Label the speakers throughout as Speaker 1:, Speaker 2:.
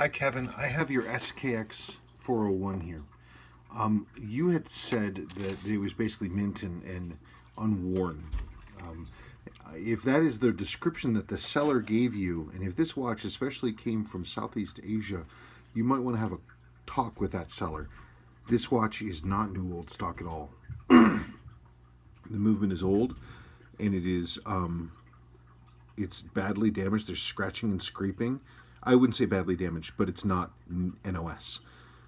Speaker 1: Hi, Kevin. I have your SKX401 here. You had said that it was basically mint and unworn. Um, if that is the description that the seller gave you, and if this watch especially came from Southeast Asia, you might want to have a talk with that seller. This watch is not new old stock at all. The movement is old, and it's badly damaged. There's scratching and scraping. I wouldn't say badly damaged, but it's not NOS.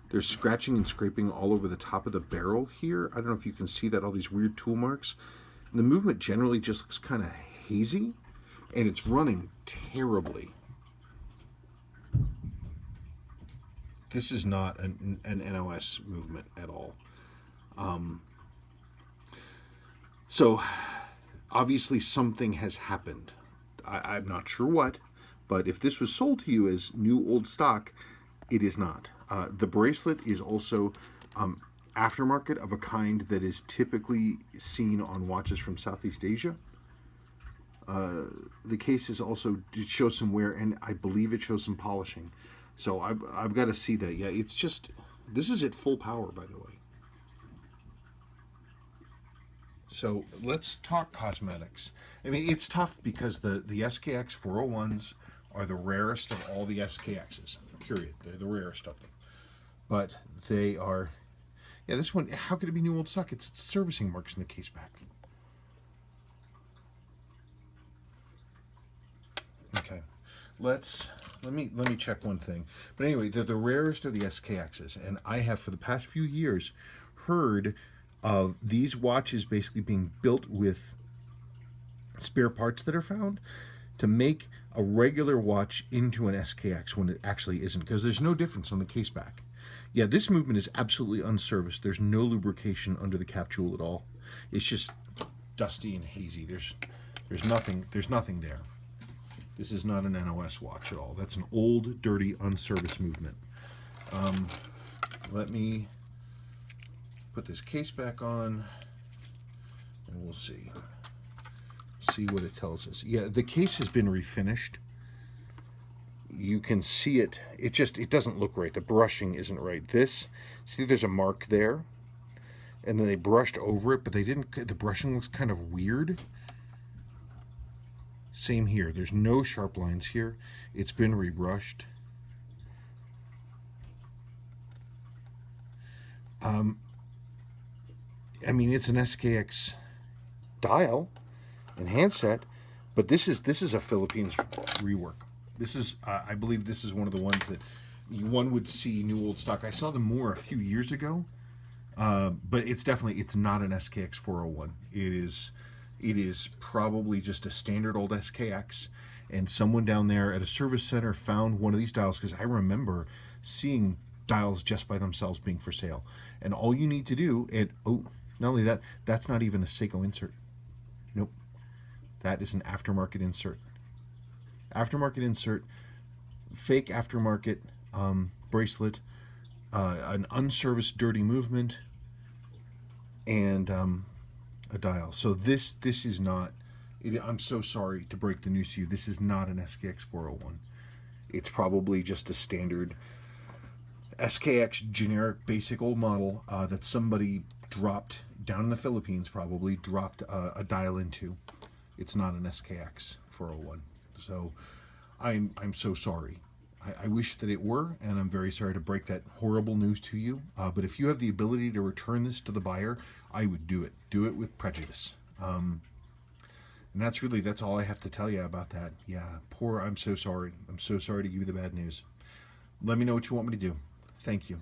Speaker 1: There's scratching and scraping all over the top of the barrel here. I don't know if you can see that, all these weird tool marks. And the movement generally just looks kind of hazy, and it's running terribly. This is not an NOS movement at all. So obviously something has happened. I'm not sure what, but if this was sold to you as new old stock, it is not. The bracelet is also aftermarket of a kind that is typically seen on watches from Southeast Asia. The case is also, it shows some wear, and I believe it shows some polishing. So I've got to see that. Yeah, it's just, this is at full power, by the way. So let's talk cosmetics. I mean, it's tough because the SKX 401s are the rarest of all the SKXs, period. They're the rarest of them. But they are, yeah, this one, how could it be new old stock? It's servicing marks in the case back. Okay, let me check one thing. But anyway, they're the rarest of the SKXs, and I have for the past few years heard of these watches basically being built with spare parts that are found to make a regular watch into an SKX when it actually isn't, because there's no difference on the case back. Yeah, this movement is absolutely unserviced. There's no lubrication under the cap jewel at all. It's just dusty and hazy. There's nothing there. This is not an NOS watch at all. That's an old, dirty, unserviced movement. Let me put this case back on, and we'll see what it tells us. Yeah, the case has been refinished. You can see it. It doesn't look right. The brushing isn't right. See, there's a mark there, and then they brushed over it, but they didn't. The brushing looks kind of weird. Same here. There's no sharp lines here. It's been rebrushed. I mean, it's an SKX dial and handset, but this is a Philippines rework. This is, I believe, this is one of the ones that one would see new old stock. I saw them more a few years ago, but it's not an SKX 401. It is probably just a standard old SKX, and someone down there at a service center found one of these dials, because I remember seeing dials just by themselves being for sale. And all you need to do, not only that, that's not even a Seiko insert. Nope. That is an aftermarket insert. Aftermarket insert, fake aftermarket bracelet, an unserviced dirty movement, and a dial. So this is not, I'm so sorry to break the news to you, this is not an SKX 401. It's probably just a standard SKX generic basic old model that somebody dropped down in the Philippines, probably dropped a dial into. It's not an SKX 401. So I'm so sorry. I wish that it were, and I'm very sorry to break that horrible news to you. But if you have the ability to return this to the buyer, I would do it. Do it with prejudice. And that's all I have to tell you about that. Yeah, I'm so sorry. I'm so sorry to give you the bad news. Let me know what you want me to do. Thank you.